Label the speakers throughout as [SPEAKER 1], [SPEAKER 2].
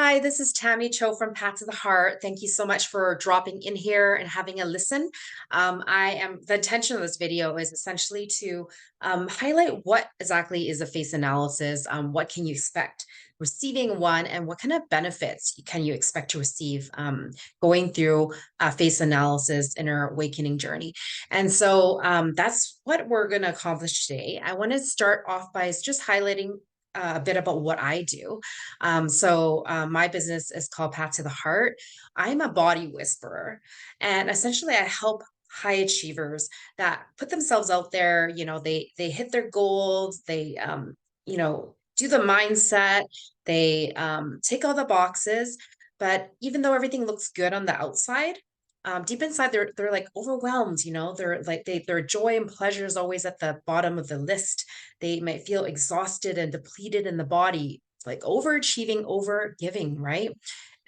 [SPEAKER 1] Hi, this is Tammy Cho from Pat to the Heart. Thank you so much for dropping in here and having a listen. The intention of this video is essentially to highlight what exactly is a face analysis. What can you expect receiving one, and what kind of benefits can you expect to receive going through a face analysis in our awakening journey. And so that's what we're going to accomplish today. I want to start off by just highlighting a bit about what I do. My business is called Path to the Heart. I'm a body whisperer, and essentially I help high achievers that put themselves out there. They hit their goals. They do the mindset. They take all the boxes, but even though everything looks good on the outside, deep inside they're like overwhelmed. Their joy and pleasure is always at the bottom of the list. They might feel exhausted and depleted in the body, like overachieving, over giving, right?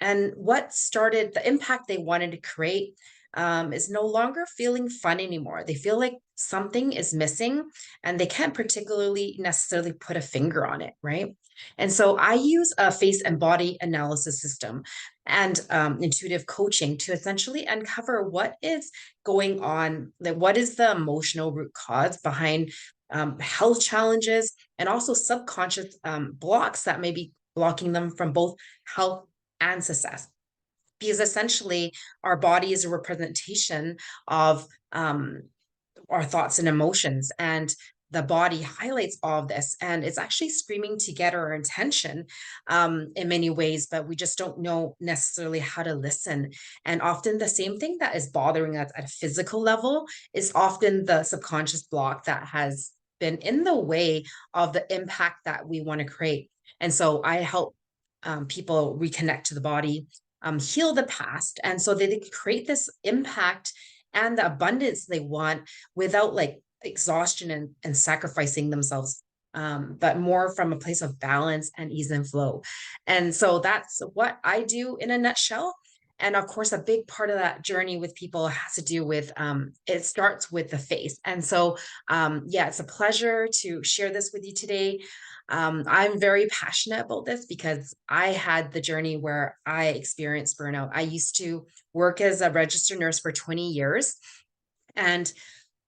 [SPEAKER 1] And what started the impact they wanted to create is no longer feeling fun anymore. They feel like something is missing and they can't particularly necessarily put a finger on it, right? And so I use a face and body analysis system and intuitive coaching to essentially uncover what is going on, like what is the emotional root cause behind health challenges and also subconscious blocks that may be blocking them from both health and success. Because essentially, our body is a representation of our thoughts and emotions. And the body highlights all of this. And it's actually screaming to get our attention in many ways, but we just don't know necessarily how to listen. And often the same thing that is bothering us at a physical level is often the subconscious block that has been in the way of the impact that we want to create. And so I help people reconnect to the body, heal the past. And so they create this impact and the abundance they want without like exhaustion and sacrificing themselves, but more from a place of balance and ease and flow. And so that's what I do in a nutshell. And of course, a big part of that journey with people has to do with it starts with the face. And so, yeah, it's a pleasure to share this with you today. I'm very passionate about this because I had the journey where I experienced burnout. I used to work as a registered nurse for 20 years. And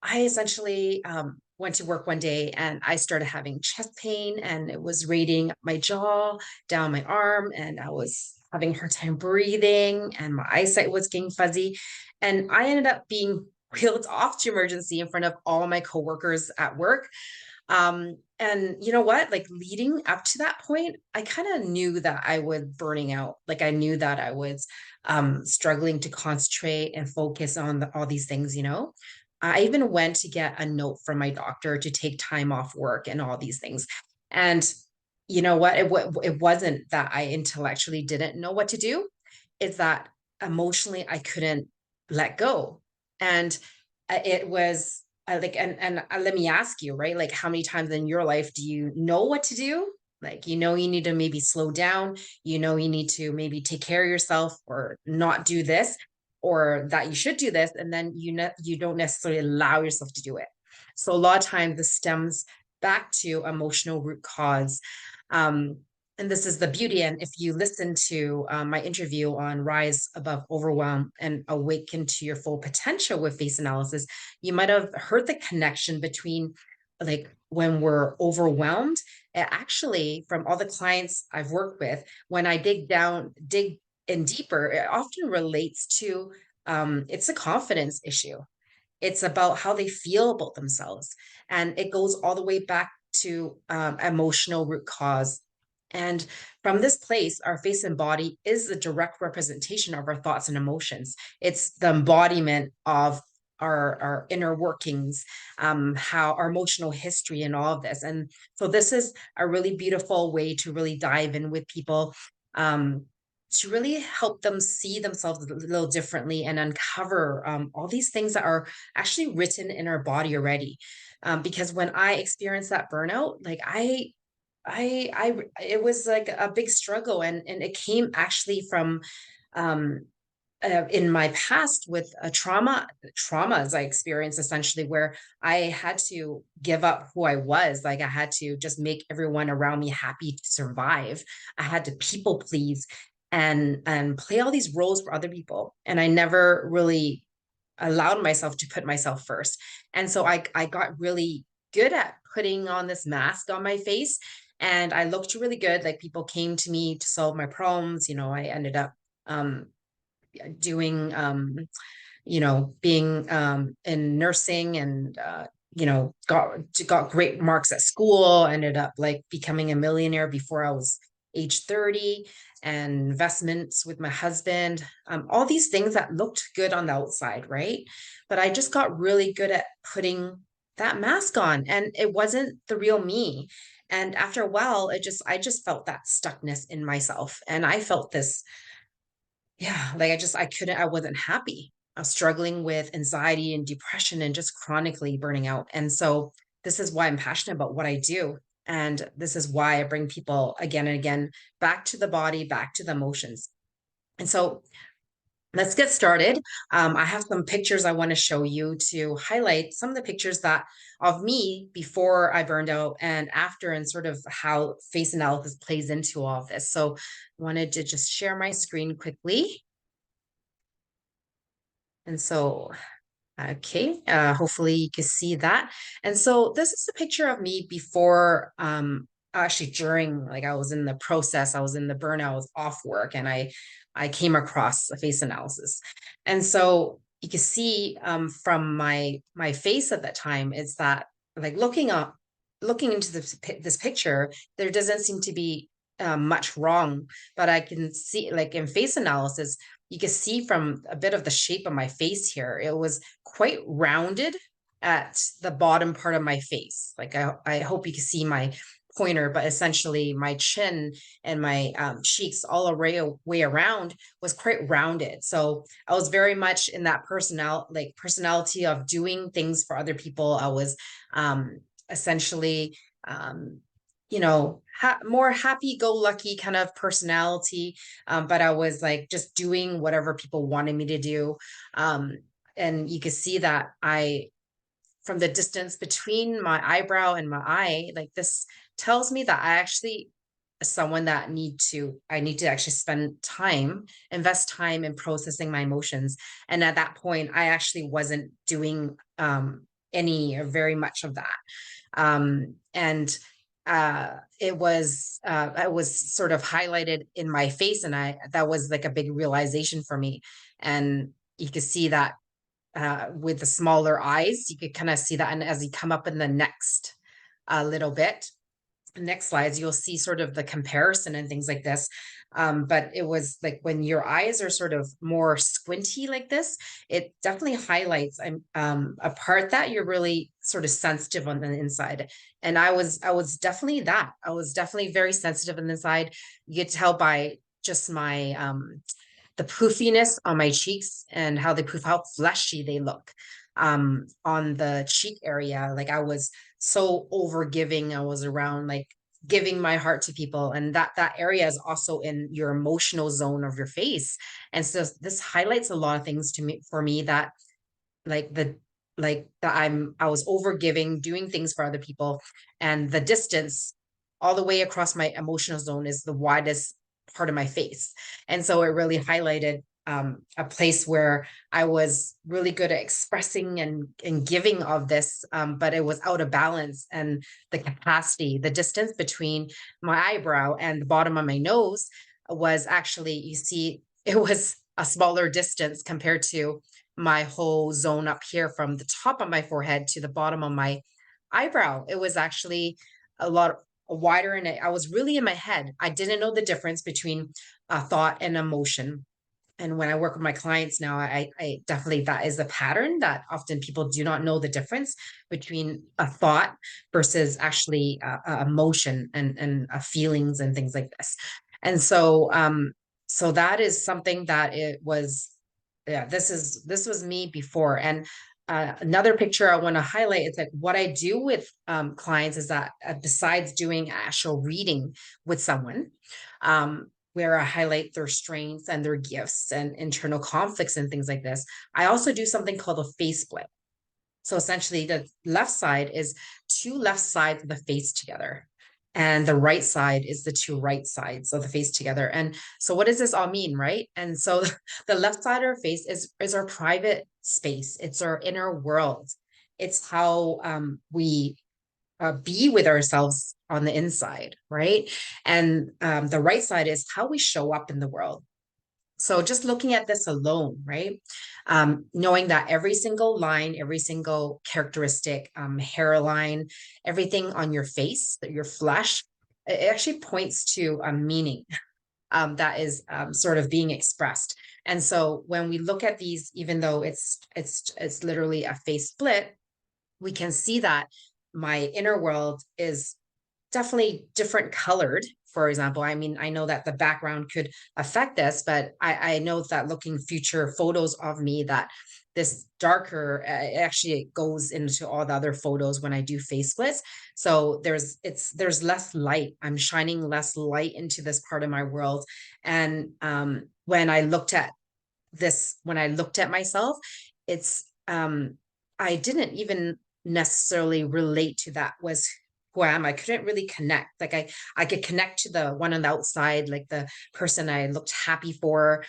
[SPEAKER 1] I essentially went to work one day and I started having chest pain and it was raiding my jaw, down my arm, and I was having a hard time breathing and my eyesight was getting fuzzy. And I ended up being wheeled off to emergency in front of all my coworkers at work. And you know what? Like leading up to that point, I kind of knew that I was burning out. Like I knew that I was struggling to concentrate and focus on all these things. I even went to get a note from my doctor to take time off work and all these things. And you know what? It wasn't that I intellectually didn't know what to do. It's that emotionally I couldn't let go. And it was like, and let me ask you, right? Like, how many times in your life do you know what to do? Like, you need to maybe slow down, you need to maybe take care of yourself or not do this, or that you should do this. And then you don't necessarily allow yourself to do it. So a lot of times this stems back to emotional root cause. Um, and this is the beauty. And if you listen to my interview on Rise Above Overwhelm and Awaken to Your Full Potential with face analysis, you might have heard the connection between like when we're overwhelmed. Actually, from all the clients I've worked with, when I dig in deeper, it often relates to it's a confidence issue. It's about how they feel about themselves. And it goes all the way back to emotional root cause. And from this place, our face and body is a direct representation of our thoughts and emotions. It's the embodiment of our inner workings, how our emotional history and all of this. And so this is a really beautiful way to really dive in with people, to really help them see themselves a little differently and uncover all these things that are actually written in our body already. Because when I experienced that burnout, like it was like a big struggle, and it came actually from um, in my past with a traumas I experienced essentially where I had to give up who I was. Like I had to just make everyone around me happy to survive. I had to people please. and play all these roles for other people. And I never really allowed myself to put myself first. And so I got really good at putting on this mask on my face, and I looked really good. Like people came to me to solve my problems. I ended up um doing being in nursing, and got great marks at school, ended up like becoming a millionaire before I was age 30, and investments with my husband, all these things that looked good on the outside, right? But I just got really good at putting that mask on, and it wasn't the real me. And after a while, I just felt that stuckness in myself, and I felt this, yeah, like I wasn't happy. I was struggling with anxiety and depression and just chronically burning out. And so this is why I'm passionate about what I do. And this is why I bring people again and again back to the body, back to the emotions. And so let's get started. I have some pictures I want to show you to highlight some of the pictures that of me before I burned out and after, and sort of how face analysis plays into all of this. So I wanted to just share my screen quickly. And so, okay, hopefully you can see that. And so this is a picture of me before, actually during, like I was in the process, I was in the burnout, I was off work, and I came across a face analysis. And so you can see from my face at that time, is that like looking into this picture, there doesn't seem to be much wrong, but I can see, like in face analysis, you can see from a bit of the shape of my face here, it was quite rounded at the bottom part of my face. Like I hope you can see my pointer, but essentially my chin and my cheeks all way around was quite rounded. So I was very much in that personality of doing things for other people. I was essentially um, more happy-go-lucky kind of personality, but I was like just doing whatever people wanted me to do. Um, and you could see that from the distance between my eyebrow and my eye, like this tells me that I actually someone that I need to actually invest time in processing my emotions. And at that point, I actually wasn't doing any or very much of that. And it was sort of highlighted in my face, and that was like a big realization for me. And you could see that with the smaller eyes, you could kind of see that. And as you come up in the next little bit, next slides, you'll see sort of the comparison and things like this. But it was like when your eyes are sort of more squinty like this, it definitely highlights a part that you're really sort of sensitive on the inside. And I was definitely that. I was definitely very sensitive on the inside. You could tell by just my the poofiness on my cheeks and how they poof, how fleshy they look on the cheek area. Like I was so over giving. I was around like giving my heart to people, and that area is also in your emotional zone of your face. And so this highlights a lot of things to me for me, that like the like that I was over giving, doing things for other people, and the distance all the way across my emotional zone is the widest part of my face. And so it really highlighted a place where I was really good at expressing and giving of this, but it was out of balance. And the capacity, the distance between my eyebrow and the bottom of my nose was actually, you see, it was a smaller distance compared to my whole zone up here from the top of my forehead to the bottom of my eyebrow. It was actually a lot wider, and I was really in my head. I didn't know the difference between thought and emotion. And when I work with my clients now, I definitely, that is a pattern that often people do not know the difference between a thought versus actually emotion and feelings and things like this. And so, so that is something that it was, yeah, this was me before. And another picture I want to highlight is like what I do with clients is that besides doing actual reading with someone, where I highlight their strengths and their gifts and internal conflicts and things like this, I also do something called a face split. So essentially, the left side is two left sides of the face together. and the right side is the two right sides of the face together. And so what does this all mean, right? And so the left side of our face is our private space. It's our inner world. It's how we be with ourselves on the inside, right? And the right side is how we show up in the world. So just looking at this alone, right? Knowing that every single line, every single characteristic, hairline, everything on your face, your flesh, it actually points to a meaning that is sort of being expressed. And so when we look at these, even though it's literally a face split, we can see that my inner world is definitely different colored. For example, I mean, I know that the background could affect this, but I know that looking future photos of me, that this darker actually goes into all the other photos when I do face splits. So there's less light. I'm shining less light into this part of my world. And when I looked at myself, it's I didn't even necessarily relate to that was who I am. I couldn't really connect. Like I could connect to the one on the outside, like the person I looked happy for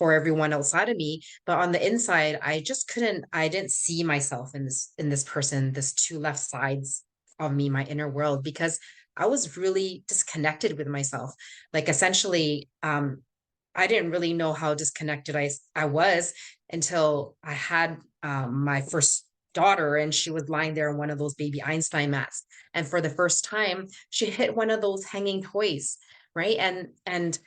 [SPEAKER 1] everyone outside of me. But on the inside, I didn't see myself in this person, this two left sides of me, my inner world, because I was really disconnected with myself. Like essentially, I didn't really know how disconnected I was until I had my first daughter, and she was lying there on one of those baby Einstein mats. And for the first time, she hit one of those hanging toys, right? And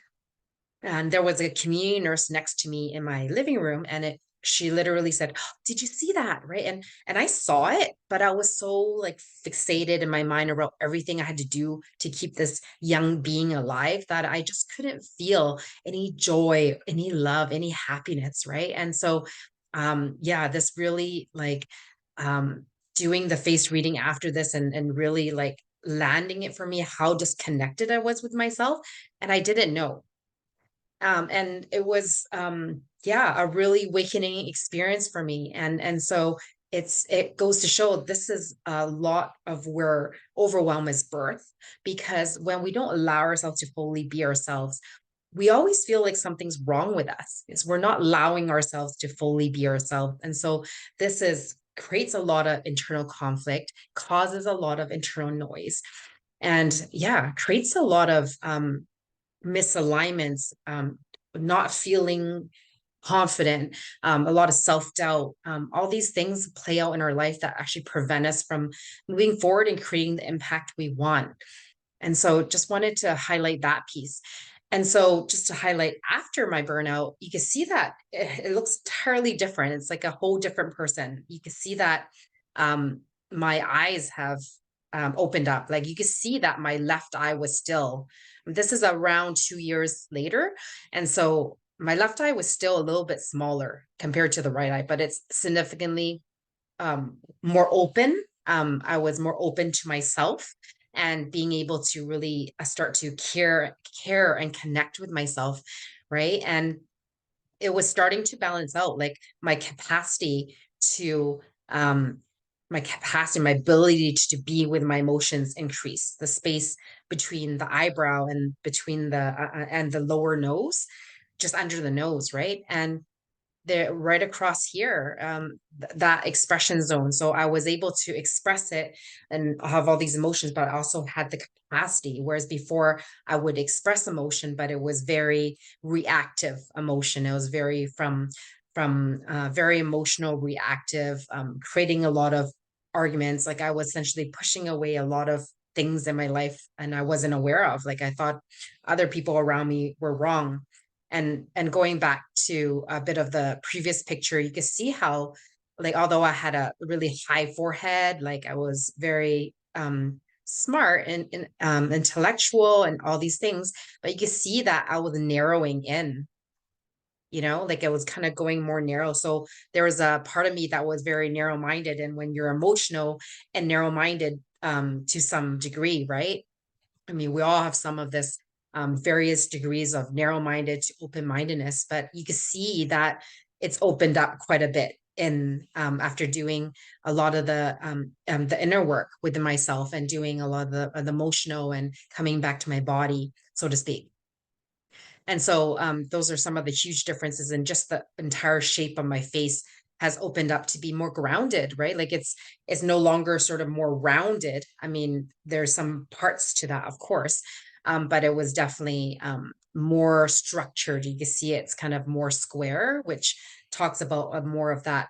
[SPEAKER 1] there was a community nurse next to me in my living room, and she literally said, "Oh, did you see that?" Right. And I saw it, but I was so like fixated in my mind about everything I had to do to keep this young being alive that I just couldn't feel any joy, any love, any happiness. Right. And so yeah, this really like um doing the face reading after this and really like landing it for me how disconnected I was with myself. And I didn't know. And it was yeah, a really awakening experience for me. And so it goes to show this is a lot of where overwhelm is birth, because when we don't allow ourselves to fully be ourselves, we always feel like something's wrong with us, is we're not allowing ourselves to fully be ourselves. And so this is creates a lot of internal conflict, causes a lot of internal noise, and yeah, creates a lot of misalignments, not feeling confident, a lot of self doubt. All these things play out in our life that actually prevent us from moving forward and creating the impact we want. And so just wanted to highlight that piece. And so just to highlight after my burnout, you can see that it looks entirely different. It's like a whole different person. You can see that um, my eyes have opened up. Like you can see that my left eye was still, this is around 2 years later. And so my left eye was still a little bit smaller compared to the right eye, but it's significantly more open. I was more open to myself and being able to really start to care and connect with myself, right? And it was starting to balance out, like to um my ability to be with my emotions increased. The space between the eyebrow and between the lower nose, just under the nose, right? And they're right across here, that expression zone. So I was able to express it and have all these emotions, but I also had the capacity. Whereas before I would express emotion, but it was very reactive emotion. It was very very emotional, reactive, creating a lot of arguments. Like I was essentially pushing away a lot of things in my life and I wasn't aware of. Like I thought other people around me were wrong. And going back to a bit of the previous picture, you can see how, like, although I had a really high forehead, like I was very smart and intellectual and all these things, but you can see that I was narrowing in, like it was kind of going more narrow. So there was a part of me that was very narrow-minded. And when you're emotional and narrow-minded to some degree, right? I mean, we all have some of this various degrees of narrow-minded to open-mindedness, but you can see that it's opened up quite a bit in after doing a lot of the inner work within myself and doing a lot of the emotional and coming back to my body, so to speak. And so those are some of the huge differences in just the entire shape of my face has opened up to be more grounded, right? Like it's no longer sort of more rounded. I mean, there's some parts to that, of course, but it was definitely more structured. You can see it's kind of more square, which talks about more of that,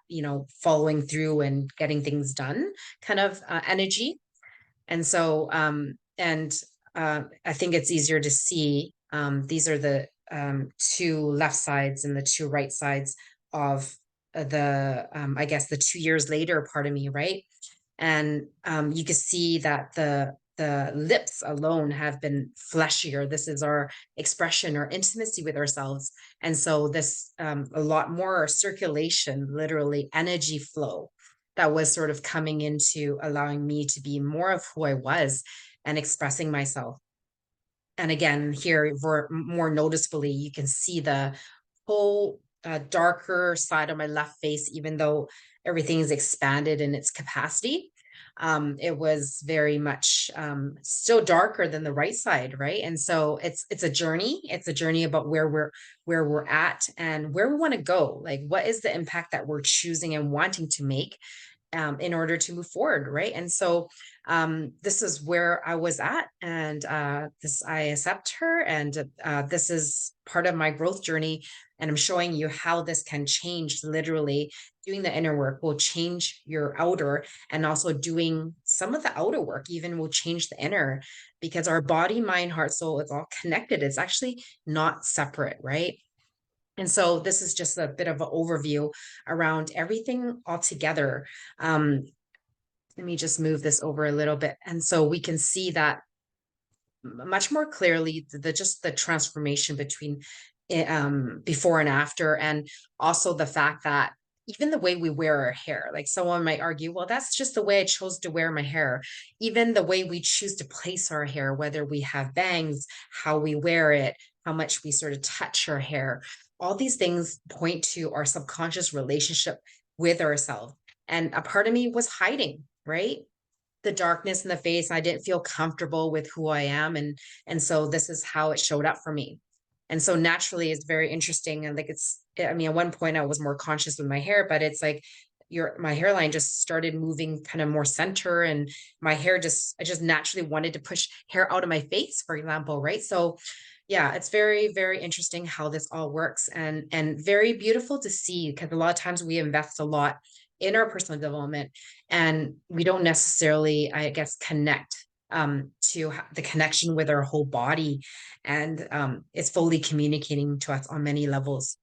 [SPEAKER 1] following through and getting things done kind of energy. And so, I think it's easier to see. These are the two left sides and the two right sides of I guess, the 2 years later part of me, right? And you can see that the lips alone have been fleshier. This is our expression or intimacy with ourselves. And so this a lot more circulation, literally energy flow that was sort of coming into allowing me to be more of who I was and expressing myself. And again, here more noticeably, you can see the whole darker side of my left face, even though everything is expanded in its capacity. It was very much still darker than the right side, right? And so it's a journey. It's a journey about where we're at and where we want to go. Like, what is the impact that we're choosing and wanting to make in order to move forward, right? And so this is where I was at, and this I accept her, and this is part of my growth journey. And I'm showing you how this can change. Literally, doing the inner work will change your outer, and also doing some of the outer work even will change the inner, because our body, mind, heart, soul is all connected. It's actually not separate, right? And so this is just a bit of an overview around everything all together. Let me just move this over a little bit. And so we can see that much more clearly just the transformation between before and after, and also the fact that even the way we wear our hair, like someone might argue, well, that's just the way I chose to wear my hair. Even the way we choose to place our hair, whether we have bangs, how we wear it, how much we sort of touch our hair, all these things point to our subconscious relationship with ourselves. And a part of me was hiding, right? The darkness in the face. I didn't feel comfortable with who I am. And so this is how it showed up for me. And so naturally it's very interesting. And like I mean, at one point I was more conscious with my hair, but it's like my hairline just started moving kind of more center, and my hair I just naturally wanted to push hair out of my face, for example. Right. So yeah, it's very, very interesting how this all works, and very beautiful to see, because a lot of times we invest a lot in our personal development and we don't necessarily, I guess, connect to the connection with our whole body, and it's fully communicating to us on many levels.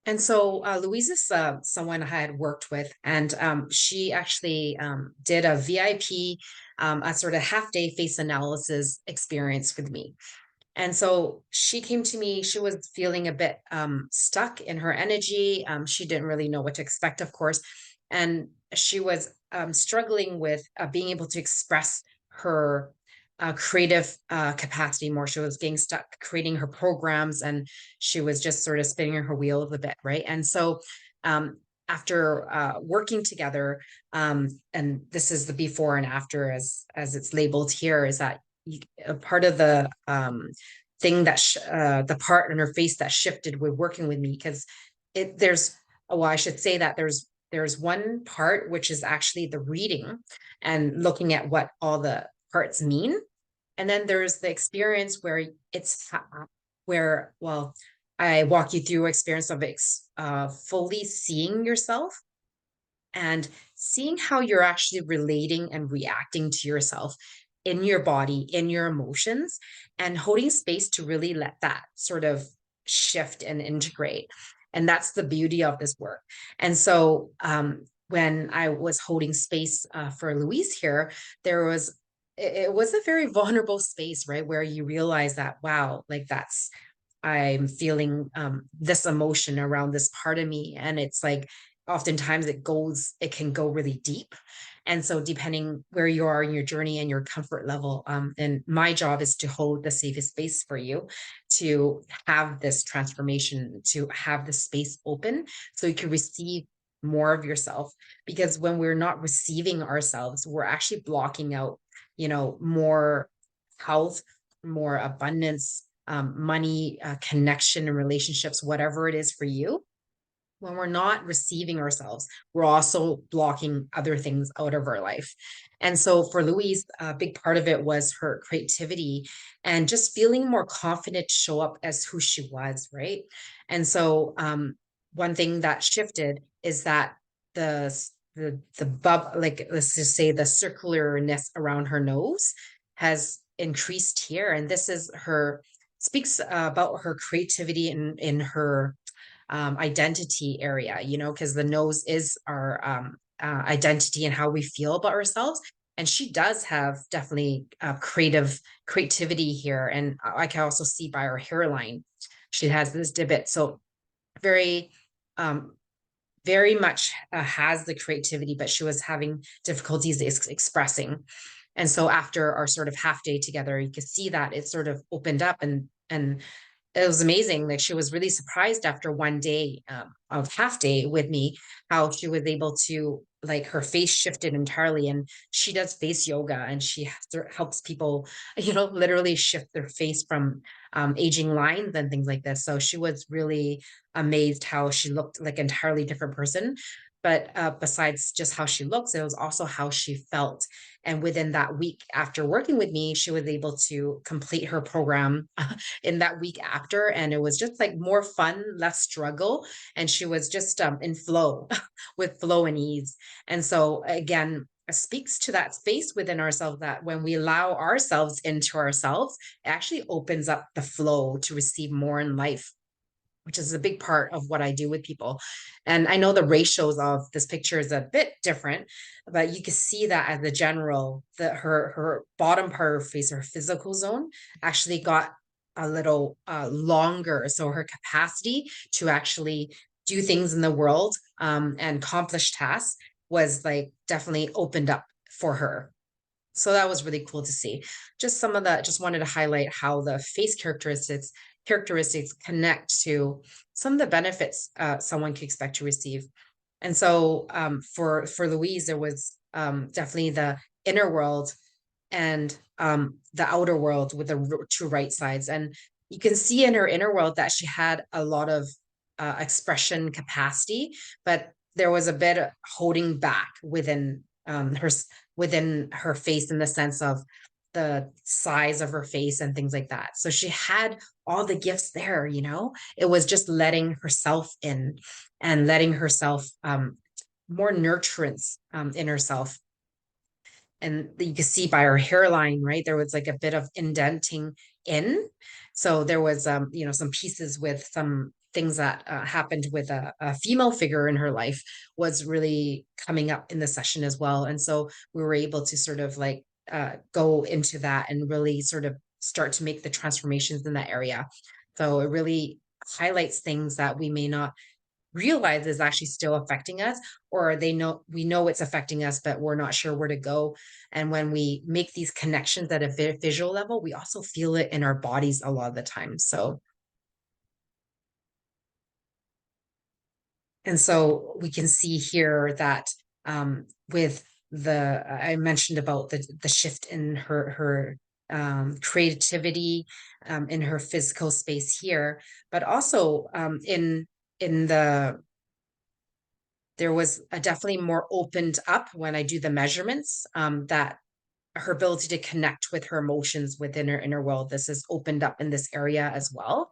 [SPEAKER 1] And so Louise is someone I had worked with, and she actually did a VIP, a sort of half day face analysis experience with me. And so she came to me, she was feeling a bit stuck in her energy. She didn't really know what to expect, of course. And she was struggling with being able to express her creative capacity more. She was getting stuck creating her programs, and she was just sort of spinning her wheels a bit, right? And so after working together, and this is the before and after, as it's labeled here, is that a part of the thing that the part in her face that shifted with working with me, because there's, well, I should say that there's one part which is actually the reading and looking at what all the parts mean, and then there's the experience where well, I walk you through experience of fully seeing yourself and seeing how you're actually relating and reacting to yourself in your body, in your emotions, and holding space to really let that sort of shift and integrate. And that's the beauty of this work. And so when I was holding space for Louise here, it was a very vulnerable space, right? Where you realize that, wow, like I'm feeling this emotion around this part of me. And it's like, oftentimes it can go really deep. And so depending where you are in your journey and your comfort level, and my job is to hold the safest space for you to have this transformation, to have the space open so you can receive more of yourself. Because when we're not receiving ourselves, we're actually blocking out, more health, more abundance, money, connection and relationships, whatever it is for you. When we're not receiving ourselves, we're also blocking other things out of our life. And so for Louise, a big part of it was her creativity and just feeling more confident to show up as who she was, right? And so one thing that shifted is that the bub, like let's just say the circularness around her nose has increased here. And this is her speaks about her creativity in her identity area, because the nose is our identity and how we feel about ourselves. And she does have definitely creativity here. And I can also see by her hairline, she has this divot. So very, um, very much has the creativity, but she was having difficulties expressing. And so after our sort of half day together, you could see that it sort of opened up and it was amazing. Like she was really surprised after one day of half day with me, how she was able to like her face shifted entirely. And she does face yoga and she helps people, literally shift their face from aging lines and things like this. So she was really amazed how she looked like an entirely different person. But besides just how she looks, it was also how she felt. And within that week after working with me, she was able to complete her program in that week after. And it was just like more fun, less struggle. And she was just in flow with flow and ease. And so, again, it speaks to that space within ourselves that when we allow ourselves into ourselves, it actually opens up the flow to receive more in life, which is a big part of what I do with people. And I know the ratios of this picture is a bit different, but you can see that as the general, that her bottom part of her face, her physical zone, actually got a little longer. So her capacity to actually do things in the world and accomplish tasks was like definitely opened up for her. So that was really cool to see. Just some of the, just wanted to highlight how the face characteristics connect to some of the benefits someone can expect to receive. And so for Louise, there was definitely the inner world and the outer world with the two right sides. And you can see in her inner world that she had a lot of expression capacity, but there was a bit of holding back within her face in the sense of the size of her face and things like that. So she had all the gifts there, it was just letting herself in and letting herself more nurturance in herself. And you can see by her hairline, right? There was like a bit of indenting in. So there was, some pieces with some things that happened with a female figure in her life was really coming up in the session as well. And so we were able to sort of like go into that and really sort of start to make the transformations in that area. So it really highlights things that we may not realize is actually still affecting us, or we know it's affecting us but we're not sure where to go. And when we make these connections at a visual level, we also feel it in our bodies a lot of the time. So and so we can see here that with the I mentioned about the shift in her creativity in her physical space here, but also in the there was a definitely more opened up when I do the measurements, that her ability to connect with her emotions within her inner world. This is opened up in this area as well.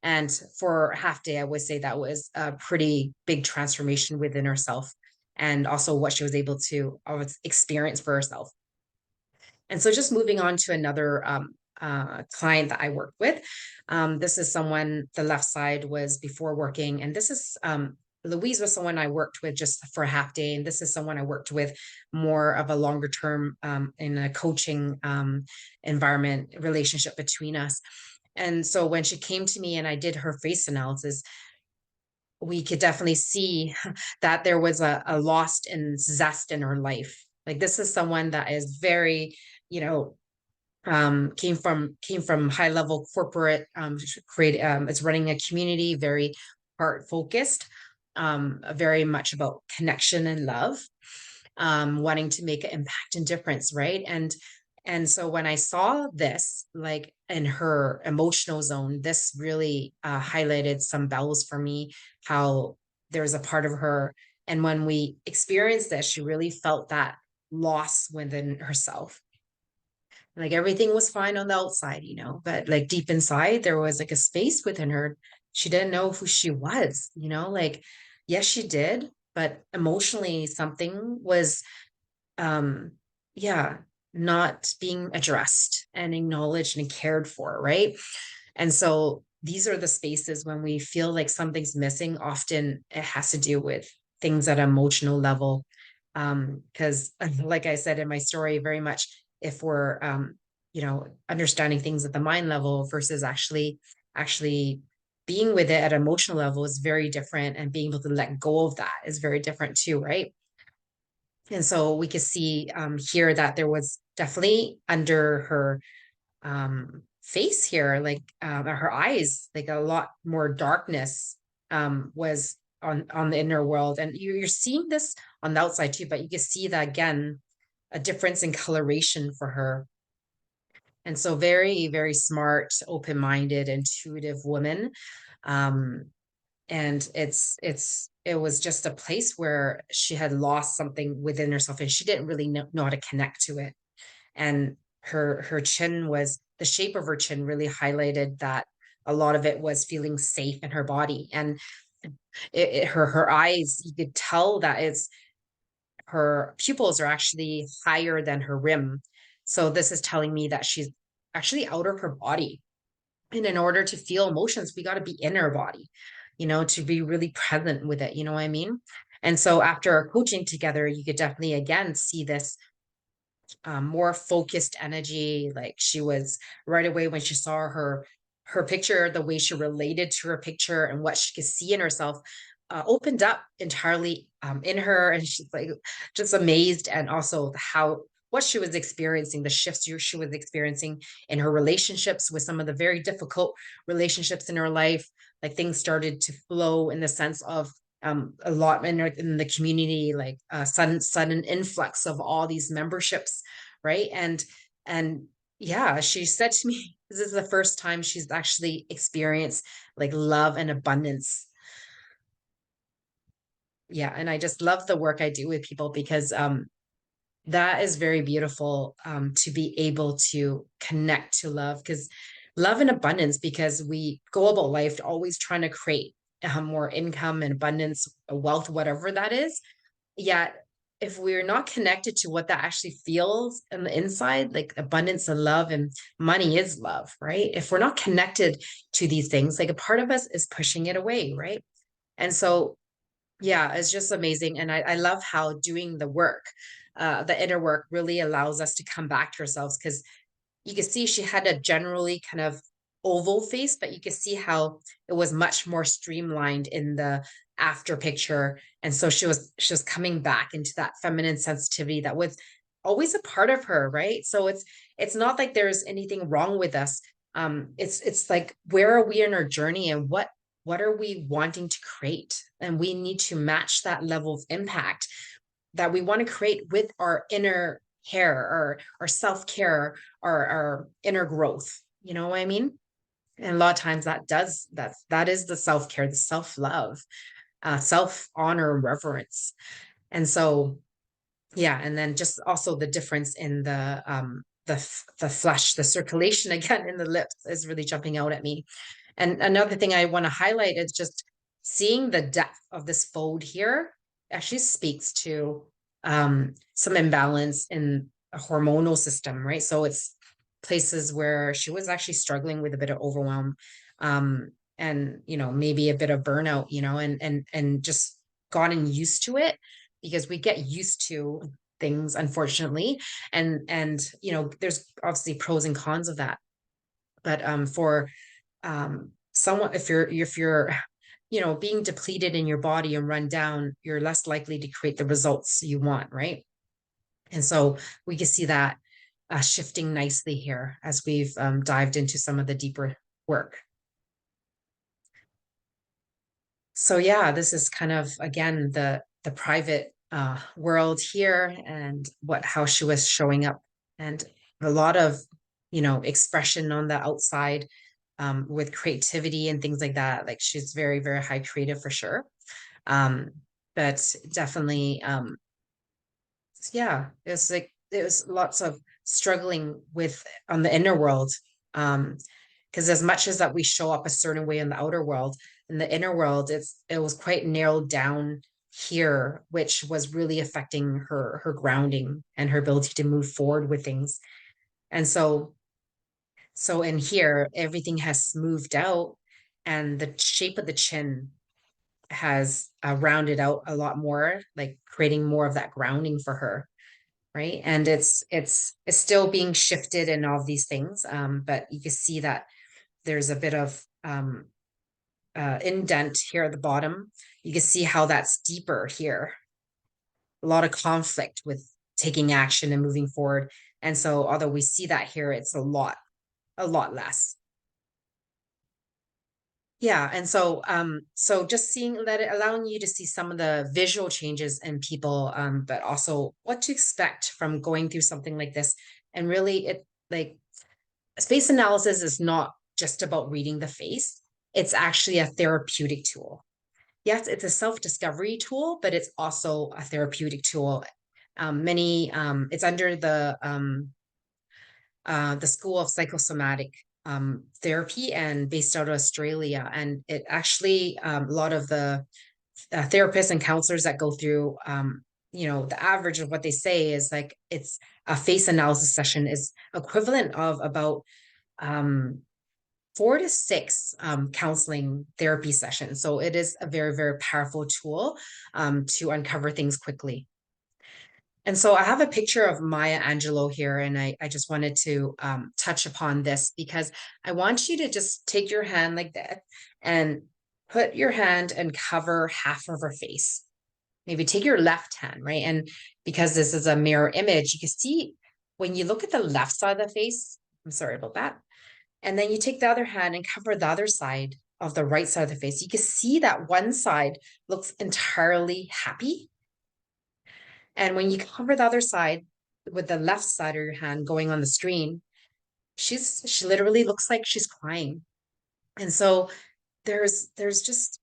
[SPEAKER 1] And for half day, I would say that was a pretty big transformation within herself and also what she was able to experience for herself. And so just moving on to another client that I worked with. This is someone, the left side was before working, and this is Louise was someone I worked with just for a half day, and this is someone I worked with more of a longer term in a coaching environment relationship between us. And so when she came to me and I did her face analysis, we could definitely see that there was a lost and zest in her life. Like this is someone that is very, you know, came from high level corporate, create it's running a community, very heart focused, very much about connection and love, wanting to make an impact and difference, right? And so when I saw this, like in her emotional zone, this really highlighted some bells for me, how there's a part of her. And when we experienced this, she really felt that loss within herself. Like everything was fine on the outside, but like deep inside, there was like a space within her. She didn't know who she was, like, yes, she did, but emotionally, something was, um, yeah, not being addressed and acknowledged and cared for, right? And so these are the spaces when we feel like something's missing. Often it has to do with things at an emotional level. Because like I said in my story, very much if we're understanding things at the mind level versus actually being with it at an emotional level is very different. And being able to let go of that is very different too, right? And so we could see here that there was definitely under her face here, like her eyes, like a lot more darkness was on the inner world, and you're seeing this on the outside too. But you can see that again, a difference in coloration for her. And so very, very smart, open-minded, intuitive woman. Um, and it was just a place where she had lost something within herself, and she didn't really know how to connect to it. And her chin was the shape of her chin really highlighted that a lot of it was feeling safe in her body. And her eyes, you could tell that it's her pupils are actually higher than her rim. So this is telling me that she's actually out of her body. And in order to feel emotions, we got to be in our body, to be really present with it. You know what I mean? And so after our coaching together, you could definitely again see this more focused energy. Like she was right away when she saw her picture, the way she related to her picture and what she could see in herself opened up entirely in her, and she's like just amazed, and also how what she was experiencing, the shifts she was experiencing in her relationships with some of the very difficult relationships in her life. Like things started to flow in the sense of a lot in the community, like sudden influx of all these memberships, right? And yeah, she said to me, this is the first time she's actually experienced like love and abundance. Yeah, and I just love the work I do with people because that is very beautiful, to be able to connect to love, because love and abundance, because we go about life always trying to create more income and abundance, wealth, whatever that is. Yet if we're not connected to what that actually feels on the inside, like abundance and love, and money is love, right? If we're not connected to these things, like a part of us is pushing it away, right? And so yeah, it's just amazing. And I love how doing the work, the inner work, really allows us to come back to ourselves, because you can see she had a generally kind of oval face, but you can see how it was much more streamlined in the after picture. And so she was coming back into that feminine sensitivity that was always a part of her, right? So it's not like there's anything wrong with us. It's like, where are we in our journey, and what are we wanting to create? And we need to match that level of impact that we want to create with our inner care, or our self-care, or our inner growth. You know what I mean? And a lot of times that is the self-care, the self-love, self-honor, reverence. And so yeah, and then just also the difference in the flesh, the circulation again in the lips is really jumping out at me. And another thing I want to highlight is just seeing the depth of this fold here actually speaks to some imbalance in a hormonal system, right? So it's places where she was actually struggling with a bit of overwhelm, and maybe a bit of burnout, and just gotten used to it, because we get used to things, unfortunately. And there's obviously pros and cons of that. But for someone, if you're being depleted in your body and run down, you're less likely to create the results you want, right? And so we can see that shifting nicely here as we've dived into some of the deeper work. So yeah, this is kind of again the private world here and what how she was showing up, and a lot of expression on the outside, with creativity and things like that. Like she's very, very high creative for sure. Um, but definitely, yeah, it's like it was lots of struggling with on the inner world. Um, because as much as that we show up a certain way in the outer world, in the inner world, it was quite narrowed down here, which was really affecting her grounding and her ability to move forward with things. And so in here, everything has smoothed out, and the shape of the chin has rounded out a lot more, like creating more of that grounding for her, right? And it's still being shifted and all of these things, but you can see that there's a bit of indent here at the bottom. You can see how that's deeper here. A lot of conflict with taking action and moving forward. And so, although we see that here, it's a lot less. Yeah, and so just seeing that, allowing you to see some of the visual changes in people, but also what to expect from going through something like this. And really, it like face analysis is not just about reading the face. It's actually a therapeutic tool. Yes, it's a self-discovery tool, but it's also a therapeutic tool. It's under the School of Psychosomatic Therapy and based out of Australia. And it actually, a lot of the therapists and counselors that go through, the average of what they say is like it's a face analysis session is equivalent of about 4 to 6 counseling therapy sessions. So it is a very, very powerful tool to uncover things quickly. And so I have a picture of Maya Angelou here, and I just wanted to touch upon this because I want you to just take your hand like that and put your hand and cover half of her face. Maybe take your left hand, right? And because this is a mirror image, you can see when you look at the left side of the face, I'm sorry about that. And then you take the other hand and cover the other side of the right side of the face. You can see that one side looks entirely happy, and when you cover the other side with the left side of your hand going on the screen, she literally looks like she's crying. And so there's just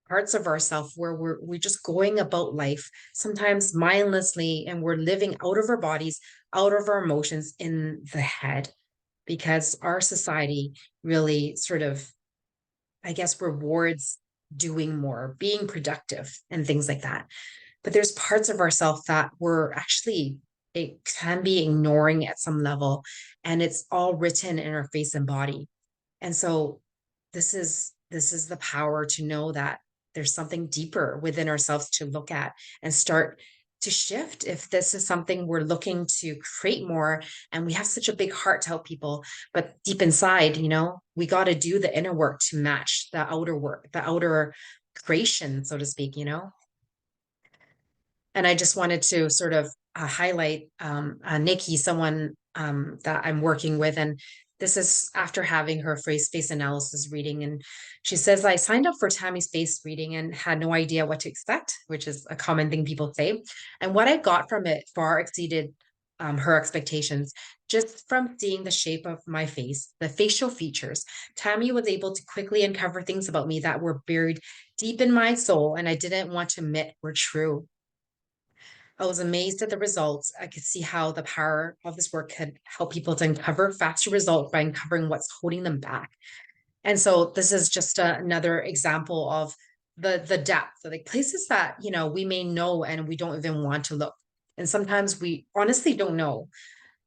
[SPEAKER 1] parts of ourselves where we're just going about life sometimes mindlessly, and we're living out of our bodies, out of our emotions in the head, because our society really sort of, I guess, rewards doing more, being productive and things like that. But there's parts of ourselves that we're actually, it can be ignoring at some level, and it's all written in our face and body. And so this is the power to know that there's something deeper within ourselves to look at and start to shift if this is something we're looking to create more. And we have such a big heart to help people, but deep inside, we got to do the inner work to match the outer work, the outer creation, so to speak. And I just wanted to sort of highlight Nikki, someone that I'm working with. And this is after having her face analysis reading. And she says, I signed up for Tammy's face reading and had no idea what to expect, which is a common thing people say. And what I got from it far exceeded her expectations. Just from seeing the shape of my face, the facial features, Tammy was able to quickly uncover things about me that were buried deep in my soul and I didn't want to admit were true. I was amazed at the results. I could see how the power of this work could help people to uncover faster results by uncovering what's holding them back. And so this is just another example of the depth, like places that we may know and we don't even want to look. And sometimes we honestly don't know.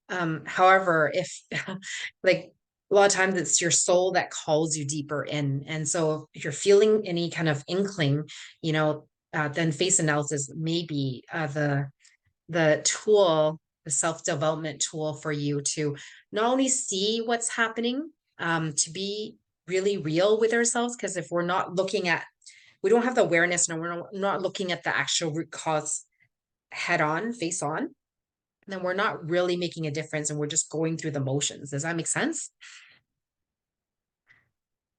[SPEAKER 1] However, if like a lot of times it's your soul that calls you deeper in. And so if you're feeling any kind of inkling, then face analysis may be the tool, the self-development tool for you to not only see what's happening, to be really real with ourselves. Because if we're not looking at, we don't have the awareness and we're not looking at the actual root cause head on, face on, then we're not really making a difference and we're just going through the motions. Does that make sense?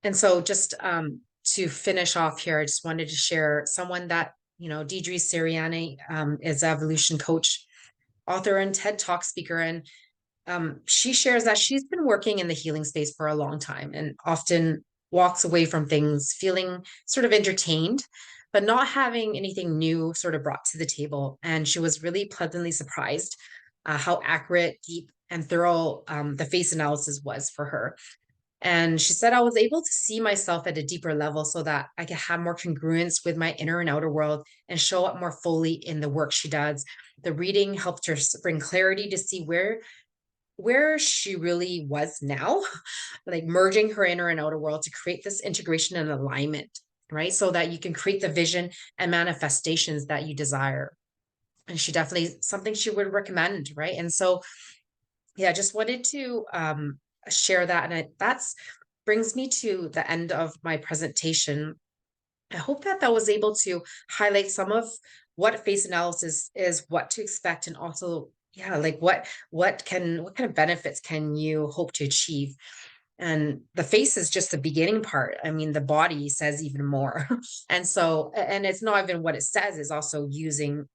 [SPEAKER 1] And so just to finish off here, I just wanted to share someone that, Deidre Sirianni is an evolution coach, author, and TED Talk speaker. And she shares that she's been working in the healing space for a long time and often walks away from things feeling sort of entertained, but not having anything new sort of brought to the table. And she was really pleasantly surprised how accurate, deep, and thorough the face analysis was for her. And she said, I was able to see myself at a deeper level so that I could have more congruence with my inner and outer world and show up more fully in the work she does. The reading helped her bring clarity to see where she really was now, like merging her inner and outer world to create this integration and alignment, right? So that you can create the vision and manifestations that you desire. And she definitely something she would recommend, right? And so, yeah, just wanted to share that. And that's brings me to the end of my presentation. I hope that that was able to highlight some of what face analysis is, what to expect, and also, yeah, like what kind of benefits can you hope to achieve? And the face is just the beginning part. I mean, the body says even more. And so, and it's not even what it says, is also using,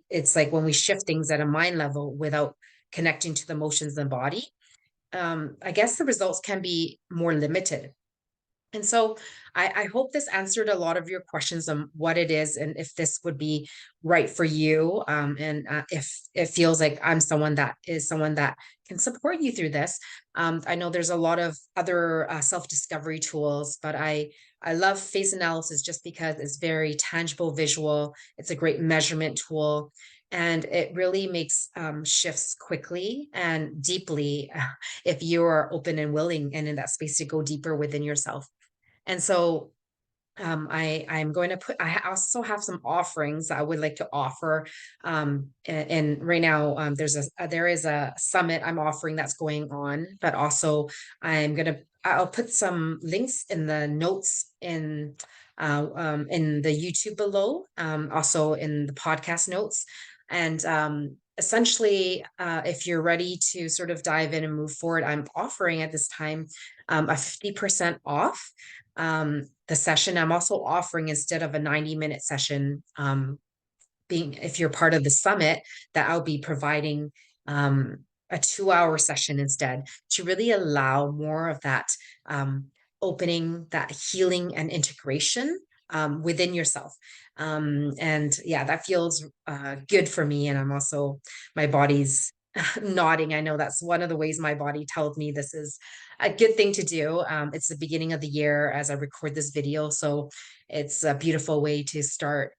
[SPEAKER 1] it's like when we shift things at a mind level without connecting to the emotions in the body, I guess the results can be more limited. And so I hope this answered a lot of your questions on what it is and if this would be right for you. And if it feels like I'm someone that can support you through this. I know there's a lot of other self-discovery tools, but I love face analysis just because it's very tangible, visual. It's a great measurement tool. And it really makes shifts quickly and deeply if you are open and willing and in that space to go deeper within yourself. And so I'm going to I also have some offerings that I would like to offer. And right now, there is a summit I'm offering that's going on, but also I'll put some links in the notes in the YouTube below, also in the podcast notes. And essentially, if you're ready to sort of dive in and move forward, I'm offering at this time a 50% off the session. I'm also offering, instead of a 90-minute session, being if you're part of the summit, that I'll be providing a 2-hour session instead, to really allow more of that opening, that healing and integration within yourself. And yeah, that feels good for me. And I'm also, my body's nodding. I know that's one of the ways my body tells me this is a good thing to do. It's the beginning of the year as I record this video. So it's a beautiful way to start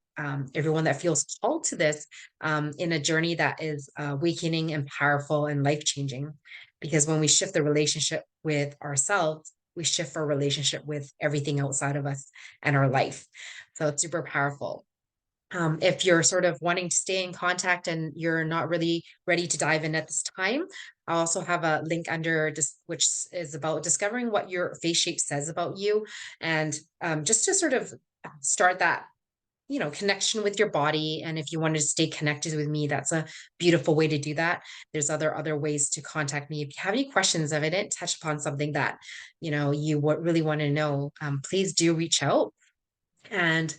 [SPEAKER 1] everyone that feels called to this in a journey that is awakening and powerful and life changing. Because when we shift the relationship with ourselves, we shift our relationship with everything outside of us and our life. So it's super powerful. If you're sort of wanting to stay in contact and you're not really ready to dive in at this time, I also have a link under which is about discovering what your face shape says about you. And just to sort of start that connection with your body. And if you want to stay connected with me, that's a beautiful way to do that. There's other ways to contact me. If you have any questions, if I didn't touch upon something that you really want to know, please do reach out. And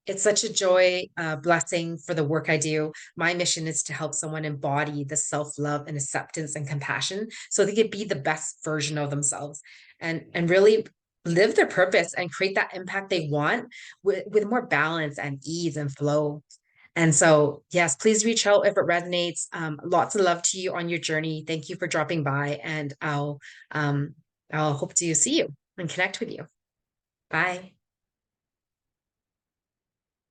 [SPEAKER 1] it's such a joy, blessing for the work I do. My mission is to help someone embody the self-love and acceptance and compassion so they could be the best version of themselves and really live their purpose and create that impact they want with more balance and ease and flow. And so, yes, please reach out if it resonates. Lots of love to you on your journey. Thank you for dropping by, and I'll hope to see you and connect with you. Bye.